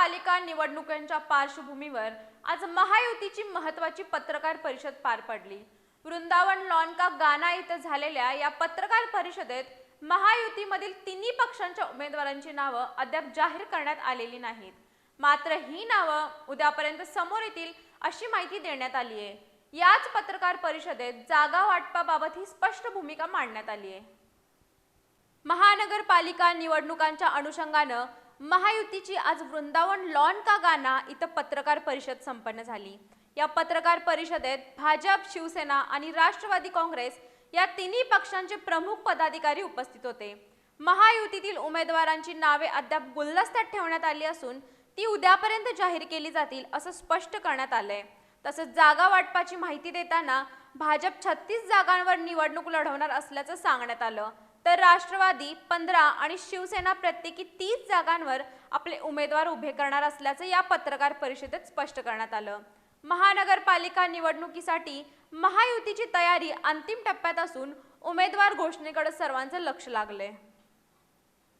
महानगरपालिका निवडणुकांच्या पार्श्वभूमीवर आज महायुतीची महत्त्वाची पत्रकार परिषद पार पडली। वृंदावन लॉन का गाना इथं झालेल्या या पत्रकार परिषदेत महायुतीमधील तिन्ही पक्षांच्या उमेदवारांची नावं अद्याप जाहीर करण्यात आलेली नाहीत। मात्र ही नावं उद्यापर्यंत समोर येतील अशी माहिती देण्यात आली आहे। याच पत्रकार परिषदेत जागा वाटपाबाबत ही स्पष्ट भूमिका मांडण्यात आली आहे। महानगरपालिका निवडणुकांच्या अनुषंगानं महायुतीची आज वृंदावन लॉन का गाना इथं पत्रकार परिषद संपन्न झाली। या पत्रकार परिषदेत भाजप, शिवसेना आणि राष्ट्रवादी काँग्रेस या तिन्ही पक्षांचे प्रमुख पदाधिकारी उपस्थित होते। महायुतीतील उमेदवारांची नावे अद्याप गुलदस्त्यात ठेवण्यात आली असून ती उद्यापर्यंत जाहीर केली जातील असं स्पष्ट करण्यात आलंय। तसंच जागा वाटपाची माहिती देताना भाजप 36 जागांवर निवडणूक लढवणार असल्याचं सांगण्यात आलं, तर राष्ट्रवादी 15 आणि शिवसेना प्रत्येकी 30 जागांवर आपले उमेदवार उभे करणार असल्याचं या पत्रकार परिषदेत स्पष्ट करण्यात आलं। महानगरपालिका निवडणुकीसाठी महायुतीची तयारी अंतिम टप्प्यात असून उमेदवार घोषणेकडे सर्वांचं लक्ष लागलंय।